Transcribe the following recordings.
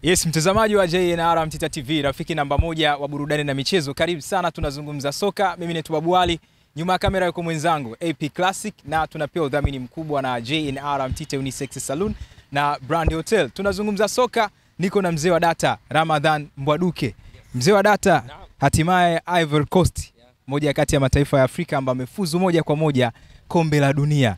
Yes, mtazamaji wa JNR Mtita TV, rafiki namba moja wa burudani na michezo. Karibu sana, tunazungumza soka. Mimi ni Babu Ali, nyuma ya kamera yuko mwenzangu AP Classic, na tunapewa udhamini mkubwa na JNR Mtita Unisex Saloon na Brand Hotel. Tunazungumza soka, niko na mzee wa data Ramadhan Mbwaduke. Mzee wa data, hatimaye Ivory Coast, moja kati ya mataifa ya Afrika ambayo amefuzu moja kwa moja kombe la dunia.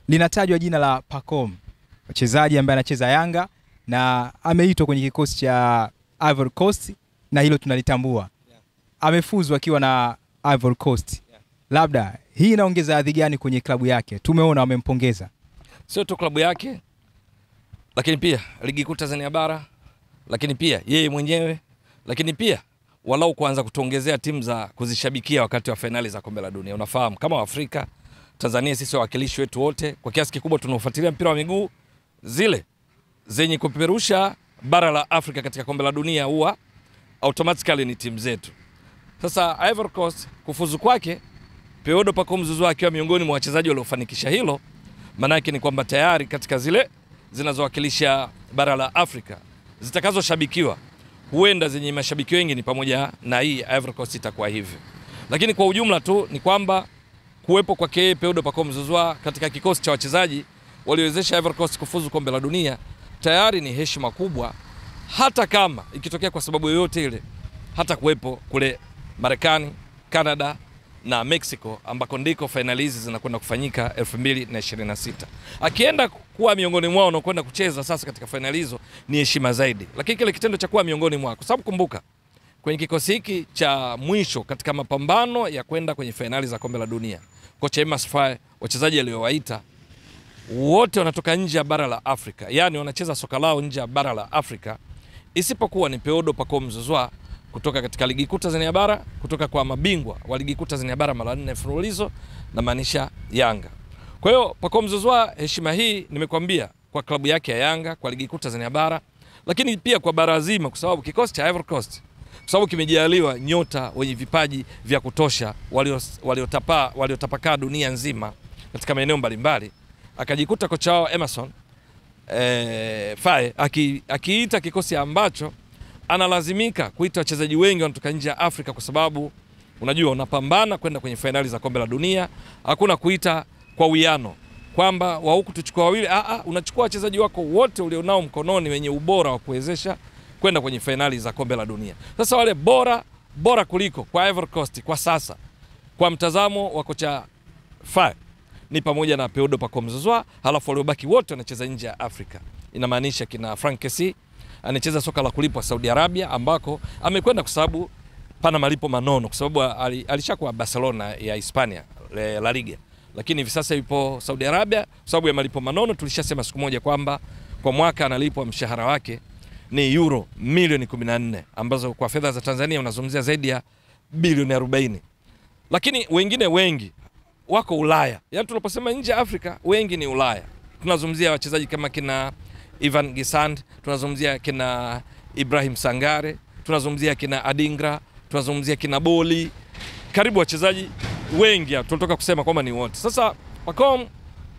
Linatajwa jina la Pacome, mchezaji ambaye anacheza Yanga na ameitwa kwenye kikosi cha Ivory Coast, na hilo tunalitambua. Amefuzu akiwa na Ivory Coast. Labda hii inaongeza hadhi gani kwenye klabu yake? Tumeona wamempongeza. Sio tu klabu yake, lakini pia ligi kuu Tanzania bara, lakini pia yeye mwenyewe, lakini pia walau kuanza kutuongezea timu za kuzishabikia wakati wa finali za kombe la dunia. Unafahamu kama Afrika, Tanzania sisi wawakilishi wetu wote kwa kiasi kikubwa tunaofuatilia mpira wa miguu, zile zenye kupeperusha bara la Afrika katika kombe la dunia huwa automatically ni timu zetu. Sasa Ivory Coast kufuzu kwake, Peodo Pacome Zouzoua akiwa miongoni mwa wachezaji waliofanikisha hilo, maana yake ni kwamba tayari katika zile zinazowakilisha bara la Afrika zitakazoshabikiwa, huenda zenye mashabiki wengi ni pamoja na hii Ivory Coast itakuwa hivyo. Lakini kwa ujumla tu ni kwamba kuwepo kwake Peodo Pacome Zouzoua katika kikosi cha wachezaji waliowezesha Ivory Coast kufuzu kombe la dunia tayari ni heshima kubwa, hata kama ikitokea kwa sababu yoyote ile hata kuwepo kule Marekani, Canada na Mexico ambako ndiko finali hizi zinakwenda kufanyika 2026. Akienda kuwa miongoni mwao na kwenda kucheza sasa katika finali hizo ni heshima zaidi. Lakini kile kitendo cha kuwa miongoni mwao, kwa sababu kumbuka kwenye kikosi hiki cha mwisho katika mapambano ya kwenda kwenye finali za kombe la dunia, kocha Emas Faye, wachezaji aliowaita wote wanatoka nje ya bara la Afrika, yani wanacheza soka lao nje ya bara la Afrika, isipokuwa ni Peodo Pacome Zouzoua kutoka katika ligi kuu Tanzania bara, kutoka kwa mabingwa wa ligi kuu Tanzania bara mara 4 mfululizo, na maanisha Yanga. Kwa hiyo Pacome Zouzoua, heshima hii nimekwambia kwa klabu yake ya Yanga, kwa ligi kuu Tanzania bara, lakini pia kwa bara zima, kwa sababu kikosi cha Ivory Coast, kwa sababu kimejaliwa nyota wenye vipaji vya kutosha waliotapakaa dunia nzima katika maeneo mbalimbali. Akajikuta kocha wao Emerson Faye akiita kikosi ambacho analazimika kuita wachezaji wengi wanatoka nje ya Afrika, kwa sababu unajua unapambana kwenda kwenye finali za kombe la dunia. Hakuna kuita kwa wiano kwamba wa huku tuchukua wawili, unachukua wachezaji wako wote ulionao mkononi wenye ubora wa kuwezesha kwenda kwenye finali za kombe la dunia. Sasa wale bora kuliko kwa Ivory Coast kwa sasa, kwa mtazamo wa kocha Faye, ni pamoja na Peodo Pacome Zouzoua, halafu waliobaki wote wanacheza nje ya Afrika. Inamaanisha kina Franck Kessie anacheza soka la kulipwa Saudi Arabia, ambako amekwenda kwa sababu pana malipo manono, kwa sababu alishakuwa Barcelona ya Hispania La Liga, lakini hivi sasa yupo Saudi Arabia kwa sababu ya malipo manono. Tulishasema siku moja kwamba kwa mwaka analipwa mshahara wake ni euro milioni 14, ambazo kwa fedha za Tanzania unazungumzia zaidi ya bilioni 40. Lakini wengine wengi wako Ulaya. Yaani tunaposema nje ya Afrika, wengi ni Ulaya. Tunazungumzia wachezaji kama kina Ivan Gisand, tunazungumzia kina Ibrahim Sangare, tunazungumzia kina Adingra, tunazungumzia kina Boli. Karibu wachezaji wengi tunatoka kusema kwamba ni wote. Sasa Pacome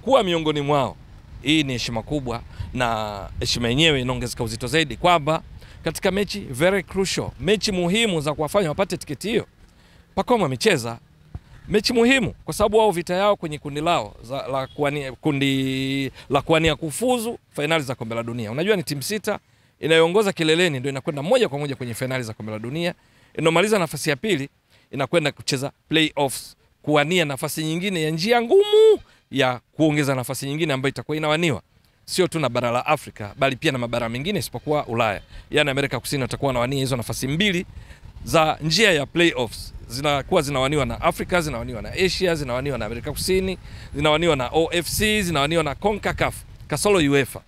kuwa miongoni mwao, hii ni heshima kubwa, na heshima yenyewe inaongezeka uzito zaidi kwamba katika mechi very crucial, mechi muhimu za kuwafanya wapate tiketi hiyo, Pacome amecheza mechi muhimu, kwa sababu wao vita yao kwenye kundi lao la kuania kufuzu finali za kombe la dunia. Unajua ni timu 6 inayoongoza kileleni ndio inakwenda moja kwa moja kwenye finali za kombe la dunia. Inomaliza nafasi ya pili inakwenda kucheza playoffs, kuania nafasi nyingine ya njia ngumu ya kuongeza nafasi nyingine ambayo itakuwa inawaniwa sio tu na bara la Afrika bali pia na mabara mengine isipokuwa Ulaya. Yaani Amerika Kusini watakuwa wanawania hizo nafasi mbili za njia ya playoffs. Zinakuwa zinawaniwa na Afrika, zinawaniwa na Asia, zinawaniwa na Amerika Kusini, zinawaniwa na OFC, zinawaniwa na CONCACAF, kasolo UEFA.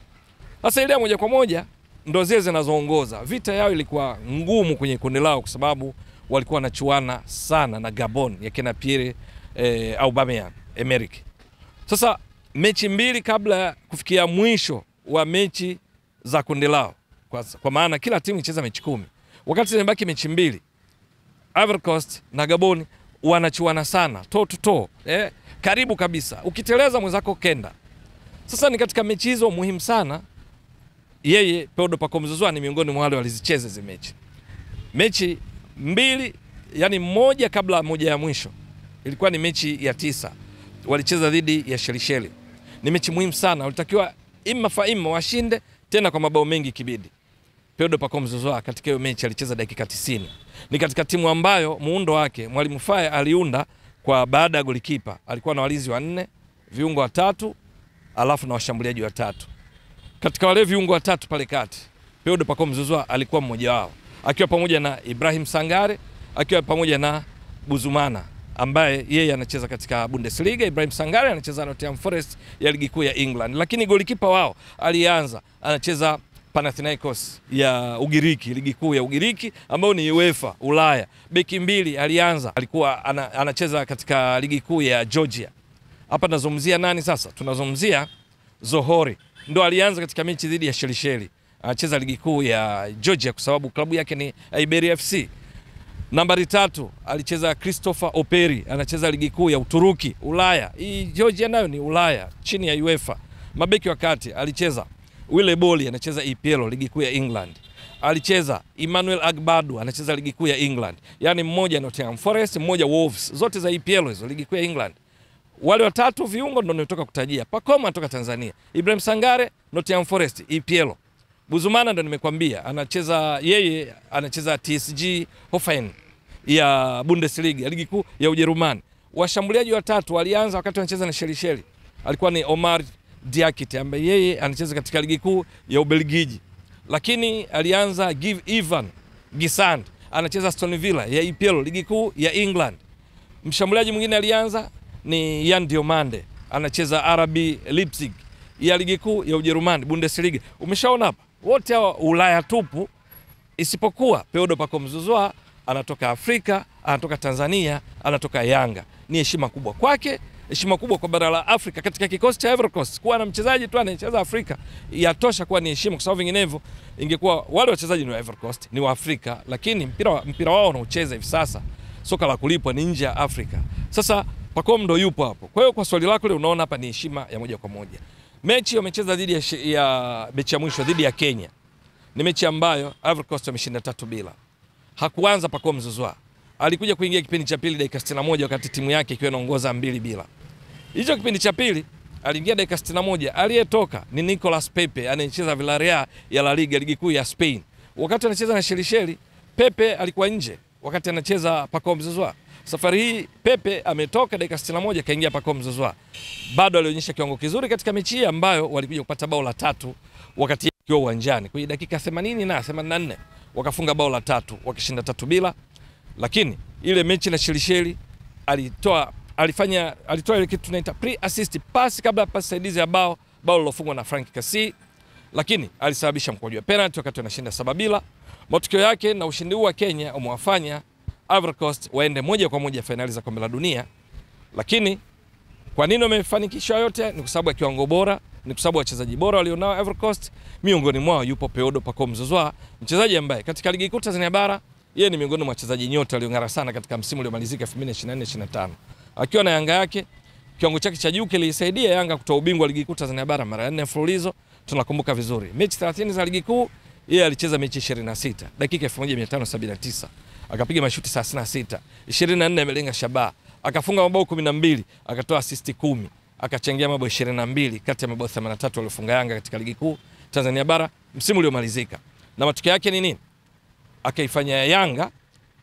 Sasa ile moja kwa moja ndo zile zinazoongoza. Vita yao ilikuwa ngumu kwenye kundi lao kwa sababu walikuwa wanachuana sana na Gabon ya kina Pierre Aubameyang Emerick. Sasa mechi mbili kabla kufikia mwisho wa mechi za kundi lao, kwa maana kila timu icheza mechi 10. Wakati zimebaki mechi mbili, Ivory Coast na Gabon wanachuana sana toe to toe, karibu kabisa. Ukiteleza mwenzako kenda. Sasa ni katika mechi hizo muhimu sana yeye Peodo Pacome Zouzoua ni miongoni mwa wale walizicheza hizo mechi mbili, yani moja kabla moja ya mwisho. Ilikuwa ni mechi ya 9. Walicheza dhidi ya Shelisheli. Ni mechi muhimu sana. Walitakiwa ima washinde tena kwa mabao mengi kibidi. Peodo Pacome Zouzoua katika hiyo mechi alicheza dakika 90. Ni katika timu ambayo muundo wake Mwalimu Faye aliunda kwa baada ya golikipa. Alikuwa na walinzi 4, viungo 3, alafu na washambuliaji 3. Katika wale viungo 3 pale kati, Peodo Pacome Zouzoua alikuwa mmoja wao, akiwa pamoja na Ibrahim Sangare, akiwa pamoja na Buzumana ambaye yeye anacheza katika Bundesliga. Ibrahim Sangare anacheza Nottingham Forest ya ligi kuu ya England, lakini golikipa wao alianza anacheza Panathinaikos ya Ugiriki, ligi kuu ya Ugiriki ambayo ni UEFA Ulaya. Beki mbili alianza alikuwa anacheza katika ligi kuu ya Georgia. Hapa tunazungumzia nani sasa? Tunazungumzia Zohori. Ndo alianza katika mechi dhidi ya Shelisheli. Anacheza ligi kuu ya Georgia kwa sababu klabu yake ni Iberia FC. Nambari 3 alicheza Christopher Operi, anacheza ligi kuu ya Uturuki, Ulaya. Hii Georgia nayo ni Ulaya chini ya UEFA. Mabeki wa kati alicheza Wile Boli, anacheza EPL ligi kuu ya England. Alicheza Emmanuel Agbadu, anacheza ligi kuu ya England. Yaani mmoja Nottingham Forest, mmoja Wolves, zote za EPL hizo ligi kuu ya England. Wale watatu viungo ndio nimetoka kutajia. Pacome anatoka Tanzania. Ibrahim Sangare Nottingham Forest EPL. Buzumana ndo nimekwambia anacheza TSG Hoffenheim ya Bundesliga, ligi kuu ya Ujerumani. Washambuliaji watatu walianza wakati wanacheza na Shelisheli. Alikuwa ni Omar Diakite ambaye yeye anacheza katika ligi kuu ya Ubelgiji. Lakini alianza Ivan Gisand, anacheza Aston Villa ya EPL ligi kuu ya England. Mshambuliaji mwingine alianza ni Yan Diomande, anacheza RB Leipzig ya ligi kuu ya Ujerumani Bundesliga. Umeshaona hapa wote hawa Ulaya tupu, isipokuwa Peodo Pacome Zouzoua anatoka Afrika, anatoka Tanzania, anatoka Yanga. Ni heshima kubwa kwake, heshima kubwa kwa bara la Afrika. Katika kikosi cha Ivory Coast kuwa na mchezaji tu anayecheza Afrika yatosha kuwa ni heshima, kwa sababu vinginevyo ingekuwa wale wachezaji ni wa Ivory Coast, ni wa Afrika, lakini mpira wao unaocheza hivi sasa, soka la kulipwa, ni nje ya Afrika. Sasa Pacome ndo yupo hapo. Kwa hiyo kwa swali lako leo unaona hapa ni heshima ya moja kwa moja. Mechi wamecheza dhidi ya mechi ya mwisho dhidi ya Kenya. Ni mechi ambayo Ivory Coast wameshinda 3-0. Hakuanza Pacome Zouzoua. Alikuja kuingia kipindi cha pili dakika 61 wakati timu yake ikiwa inaongoza 2-0. Hicho kipindi cha pili aliingia dakika 61. Aliyetoka ni Nicolas Pepe anayecheza Villarreal ya La Liga ligi kuu ya Spain. Wakati anacheza na Shelisheli, Pepe alikuwa nje wakati anacheza Pacome Zouzoua. Safari hii Pepe ametoka dakika 61 kaingia Pacome Zouzoua. Bado alionyesha kiwango kizuri katika mechi hii ambayo walikuja kupata bao la 3 wakati akiwa uwanjani. Kwa dakika 80 na 84 wakafunga bao la 3 wakishinda 3-0. Lakini ile mechi na Shelisheli alitoa ile kitu tunaita pre-assist pass kabla pasi saidizi ya bao lilofungwa na Frank Kasi. Lakini alisababisha mkwaju wa penalty wakati wanashinda 7-0. Matokeo yake na ushindi huu wa Kenya umewafanya Ivory Coast waende moja kwa moja finali za kombe la dunia. Lakini kwa nini wamefanikisha yote? Ni kwa sababu ya kiwango bora, ni kwa sababu wachezaji bora walionao Ivory Coast. Miongoni mwao yupo Peodo Pacome Zouzoua, mchezaji ambaye katika ligi kuu Tanzania bara yeye ni miongoni mwa wachezaji nyota waliong'ara sana katika msimu uliomalizika 2024-25. Akiwa na Yanga yake, kiwango chake cha juu kilisaidia Yanga kutoa ubingwa ligi kuu Tanzania bara mara 4 mfululizo. Tunakumbuka vizuri. Mechi 30 za ligi kuu yeye alicheza mechi 26, dakika 1579. Akapiga mashuti 36, 24 amelenga shabaha, akafunga mabao 12, akatoa assist 10, akachangia mabao 22 kati ya mabao 83 waliofunga Yanga katika ligi kuu Tanzania bara msimu uliomalizika. Na matokeo yake ni nini? Akaifanya Yanga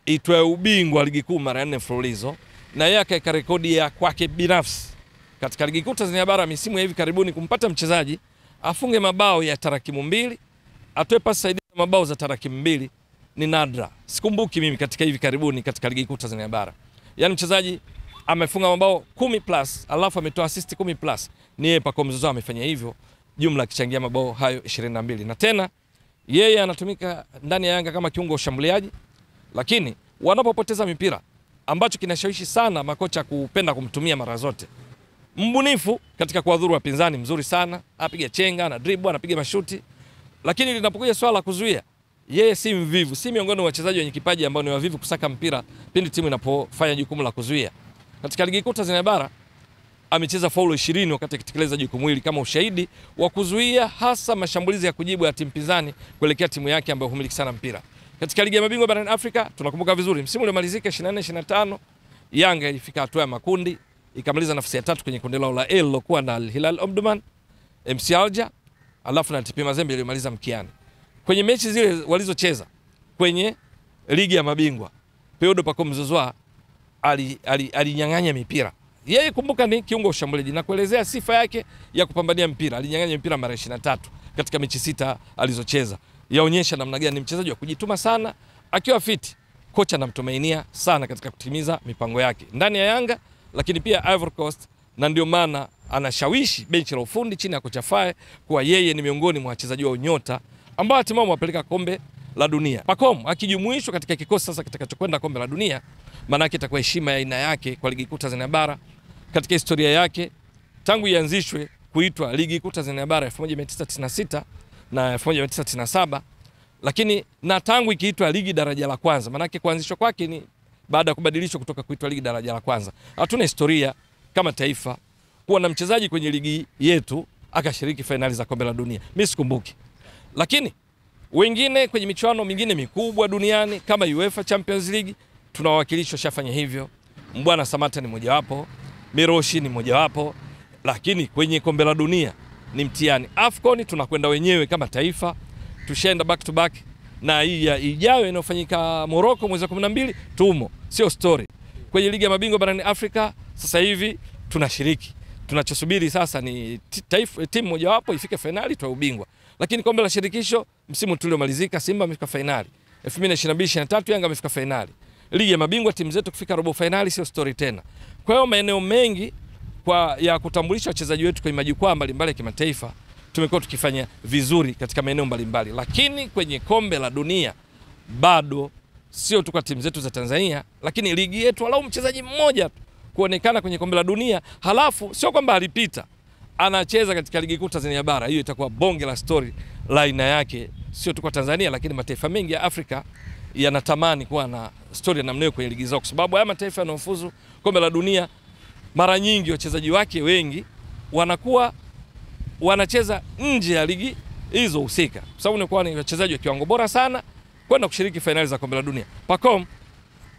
itwae ubingwa ligi kuu mara 4 mfululizo, na yeye akaeka rekodi ya kwake binafsi katika ligi kuu Tanzania bara misimu ya hivi karibuni, kumpata mchezaji afunge mabao ya tarakimu 2, atoe pasi saidizi mabao za tarakimu 2. Ni nadra. Sikumbuki mimi katika hivi karibuni katika ligi kuu Tanzania bara. Yaani mchezaji amefunga mabao 10+ alafu ametoa assist 10+. Ni yeye Pacome Zouzoua amefanya hivyo, jumla akichangia mabao hayo 22. Na tena yeye anatumika ndani ya Yanga kama kiungo ushambuliaji, lakini wanapopoteza mipira, ambacho kinashawishi sana makocha kupenda kumtumia mara zote. Mbunifu katika kuwadhuru wapinzani, mzuri sana, apiga chenga, na dribble, anapiga mashuti. Lakini linapokuja swala la kuzuia, yeye si mvivu, si miongoni mwa wachezaji wenye kipaji ambao ni wavivu kusaka mpira pindi timu inapofanya jukumu la kuzuia. Katika ligi kuu Tanzania bara amecheza faulo 20 wakati akitekeleza jukumu hili kama ushahidi wa kuzuia hasa mashambulizi ya kujibu ya timu pinzani kuelekea timu yake ambayo humiliki sana mpira. Katika ligi ya mabingwa barani Afrika tunakumbuka vizuri msimu uliomalizika 24-25 Yanga ilifika hatua ya makundi ikamaliza nafasi ya 3 kwenye kundi lao la L lokuwa na Al Hilal Omdurman, MC Alger, alafu na TP Mazembe ilimaliza mkiani. Kwenye mechi zile walizocheza kwenye ligi ya mabingwa, Peodo Pacome Zouzoua alinyang'anya mipira. Yeye kumbuka ni kiungo ushambuliaji na kuelezea sifa yake ya kupambania mpira. Alinyang'anya mpira mara 23 katika mechi 6 alizocheza. Yaonyesha namna gani ni mchezaji wa kujituma sana, akiwa fiti. Kocha anamtumainia sana katika kutimiza mipango yake ndani ya Yanga, lakini pia Ivory Coast, na ndio maana anashawishi benchi la ufundi chini ya kocha Faye kuwa yeye ni miongoni mwa wachezaji wa nyota ambao hatimaye wapeleka kombe la dunia. Pacome akijumuishwa katika kikosi sasa kitakachokwenda kombe la dunia, maana yake itakuwa heshima ya aina yake kwa ligi kuu Tanzania bara katika historia yake tangu ianzishwe kuitwa ligi kuu Tanzania bara 1996 na 1997, lakini na tangu ikiitwa ligi daraja la kwanza. Maana yake kuanzishwa kwake ni baada ya kubadilishwa kutoka kuitwa ligi daraja la kwanza. Hatuna historia kama taifa kuwa na mchezaji kwenye ligi yetu akashiriki fainali za kombe la dunia. Mimi sikumbuki. Lakini wengine kwenye michuano mingine mikubwa duniani kama UEFA Champions League tunawakilishwa shafanya hivyo. Mbwana Samata ni mojawapo, Miroshi ni mojawapo, lakini kwenye kombe la dunia ni mtihani. AFCON tunakwenda wenyewe kama taifa, tushaenda back to back, na hii ijayo inayofanyika Morocco mwezi wa 12 tumo, sio story. Kwenye ligi ya mabingwa barani Afrika sasa hivi tunashiriki. Tunachosubiri sasa ni timu mojawapo ifike finali toa ubingwa. Lakini kombe la shirikisho msimu tuliomalizika Simba amefika finali. 2022-23 Yanga amefika finali. Ligi ya mabingwa timu zetu kufika robo finali sio story tena. Kwa hiyo maeneo mengi ya kutambulisha wachezaji wetu kwenye majukwaa mbalimbali ya kimataifa tumekuwa tukifanya vizuri katika maeneo mbalimbali. Lakini kwenye kombe la dunia bado sio tu kwa timu zetu za Tanzania, lakini ligi yetu walau mchezaji mmoja kuonekana kwenye kombe la dunia, halafu sio kwamba alipita anacheza katika ligi kuu Tanzania bara. Hiyo itakuwa bonge la story la aina yake, sio tu kwa Tanzania, lakini mataifa mengi ya Afrika yanatamani kuwa na story ya namna hiyo kwenye ligi zao, kwa sababu haya mataifa yanayofuzu kombe la dunia mara nyingi wachezaji wake wengi wanakuwa wanacheza nje ya ligi hizo husika, kwa sababu ni wachezaji wa kiwango bora sana kwenda kushiriki finali za kombe la dunia. Pacome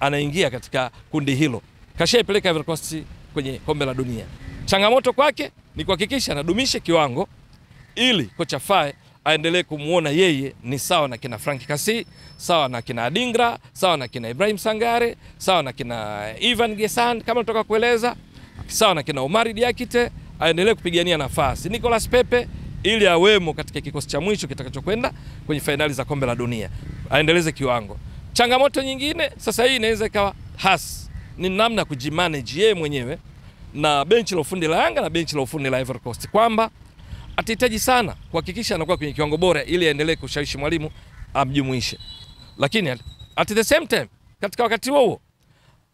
anaingia katika kundi hilo, kashaipeleka Ivory Coast kwenye kombe la dunia. Changamoto kwake ni kuhakikisha anadumisha kiwango ili kocha Faye aendelee kumuona yeye ni sawa na kina Frank Kasi, sawa na kina Adingra, sawa na kina Ibrahim Sangare, sawa na kina Ivan Gesan kama natoka kueleza, sawa na kina Omari Diakite, aendelee kupigania nafasi Nicolas Pepe ili awemo katika kikosi cha mwisho kitakachokwenda kwenye finali za kombe la dunia, aendeleze kiwango. Changamoto nyingine sasa hii inaweza ikawa ni namna kujimanage yeye mwenyewe na benchi la ufundi la Yanga na benchi la ufundi la Ivory Coast, kwamba atahitaji sana kuhakikisha anakuwa kwenye kiwango bora ili aendelee kushawishi mwalimu amjumuishe. Lakini at the same time katika wakati huo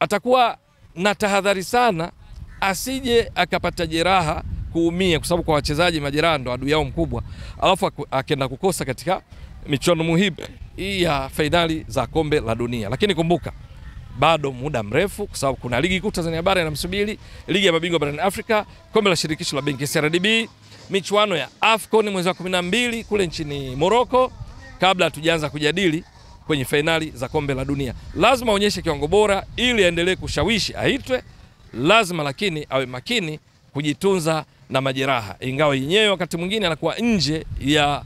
atakuwa na tahadhari sana asije akapata jeraha, kuumia, kwa sababu kwa wachezaji majeraha ndo adui yao mkubwa, alafu akaenda kukosa katika michuano muhimu hii ya fainali za kombe la dunia. Lakini kumbuka bado muda mrefu, kwa sababu kuna ligi kuu Tanzania bara inamsubiri, ligi ya mabingwa barani Afrika, kombe la shirikisho la benki CRDB, michuano ya AFCON mwezi wa 12 kule nchini Morocco, kabla hatujaanza kujadili kwenye fainali za kombe la dunia. Lazima aonyeshe kiwango bora ili aendelee kushawishi aitwe, lazima lakini awe makini kujitunza na majeraha, ingawa yenyewe wakati mwingine anakuwa nje ya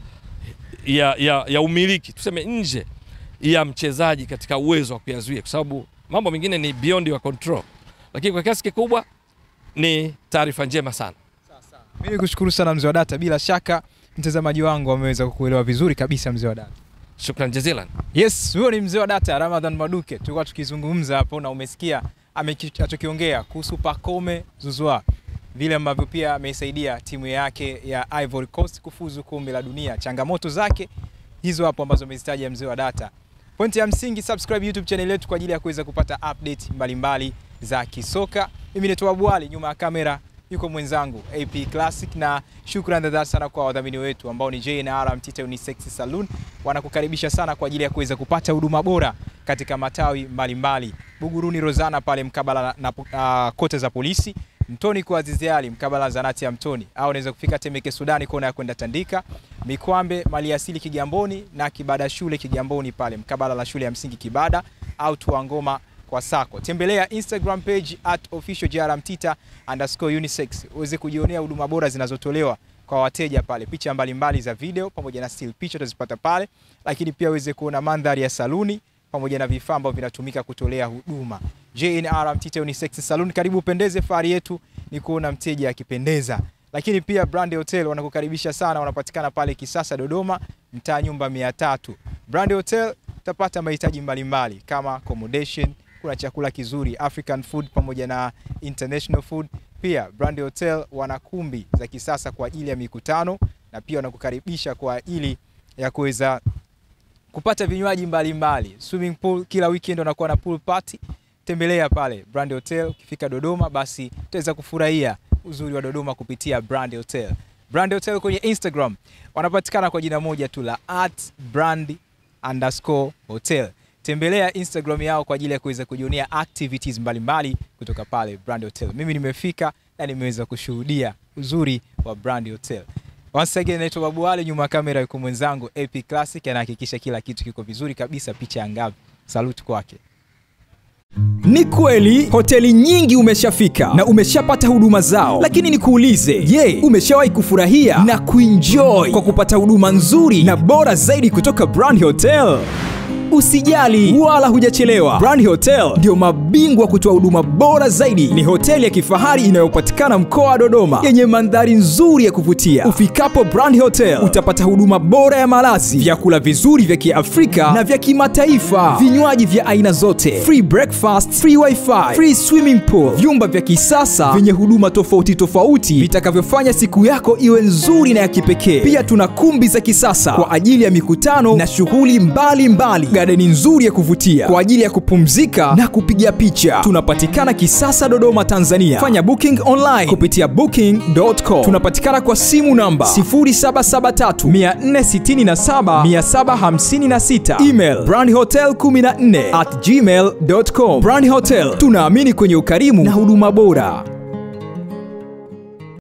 umiliki, tuseme nje ya mchezaji katika uwezo wa kuyazuia, kwa sababu mambo mengine ni beyond your control. Lakini kwa kiasi kikubwa ni taarifa njema sana. Mimi nikushukuru sana mzee wa data, bila shaka mtazamaji wangu ameweza kukuelewa vizuri kabisa mzee wa data. Shukran jazilan. Yes, huyo ni mzee wa data Ramadhan Maduke. Tulikuwa tukizungumza hapo na umesikia amekichokiongea kuhusu Pacome Zouzoua, vile ambavyo pia ameisaidia timu yake ya Ivory Coast kufuzu kombe la dunia. Changamoto zake hizo hapo ambazo amezitaja mzee wa data. Pointi ya msingi, subscribe YouTube channel yetu kwa ajili ya kuweza kupata update mbalimbali za kisoka. Mimi ni Twabuali, nyuma ya kamera yuko mwenzangu AP Classic, na shukrani dhati sana kwa wadhamini wetu ambao ni J&R Mtite Unisex Saloon. Wanakukaribisha sana kwa ajili ya kuweza kupata huduma bora katika matawi mbalimbali. Buguruni Rozana pale mkabala na kote za polisi, Mtoni kwa Azizi Ali mkabala zanati ya Mtoni, au unaweza kufika Temeke Sudani kona ya kwenda Tandika, Mikwambe Maliasili Kigamboni na Kibada shule Kigamboni pale mkabala la shule ya msingi Kibada, au Tuangoma kwa Sako. Tembelea Instagram page @officialgrmtita_unisex uweze kujionea huduma bora zinazotolewa kwa wateja pale, picha mbalimbali za video pamoja na still picture utazipata pale, lakini pia uweze kuona mandhari ya saluni pamoja na vifaa ambavyo vinatumika kutolea huduma. J&R Mtita Unisex Salon, karibu upendeze, fahari yetu ni kuona mteja akipendeza. Lakini pia Brand Hotel wanakukaribisha sana, wanapatikana pale Kisasa Dodoma, mtaa nyumba 300. Brand Hotel utapata mahitaji mbalimbali kama accommodation, kuna chakula kizuri, African food pamoja na international food. Pia Brand Hotel wana kumbi za kisasa kwa ajili ya mikutano, na pia wanakukaribisha kwa ajili ya kuweza kupata vinywaji mbalimbali. Swimming pool kila weekend wanakuwa na pool party. Tembelea pale Brand Hotel, ukifika Dodoma basi utaweza kufurahia uzuri wa Dodoma kupitia Brand Hotel. Brand Hotel kwenye Instagram wanapatikana kwa jina moja tu la @brand_hotel. Tembelea Instagram yao kwa ajili ya kuweza kujionea activities mbalimbali kutoka pale Brand Hotel. Mimi nimefika na nimeweza kushuhudia uzuri wa Brand Hotel. Once again, naitwa Babu Ali, nyuma kamera yuko mwenzangu AP Classic, anahakikisha kila kitu kiko vizuri kabisa, picha angavu. Salute kwake. Ni kweli hoteli nyingi umeshafika na umeshapata huduma zao, lakini nikuulize, je, umeshawahi kufurahia na kuenjoy kwa kupata huduma nzuri na bora zaidi kutoka Brand Hotel? Usijali wala hujachelewa. Brand Hotel ndio mabingwa kutoa huduma bora zaidi. Ni hoteli ya kifahari inayopatikana mkoa wa Dodoma yenye mandhari nzuri ya kuvutia. Ufikapo Brand Hotel utapata huduma bora ya malazi, vyakula vizuri vya Kiafrika na vya kimataifa, vinywaji vya aina zote, free breakfast, free wifi, free swimming pool, vyumba vya kisasa vyenye huduma tofauti tofauti vitakavyofanya siku yako iwe nzuri na ya kipekee. Pia tuna kumbi za kisasa kwa ajili ya mikutano na shughuli mbalimbali. Garden nzuri ya kuvutia kwa ajili ya kupumzika na kupiga picha. Tunapatikana Kisasa Dodoma, Tanzania. Fanya booking online kupitia booking.com. Tunapatikana kwa simu namba 0773467756. Email brandhotel14@gmail.com. Brand Hotel, tunaamini kwenye ukarimu na huduma bora.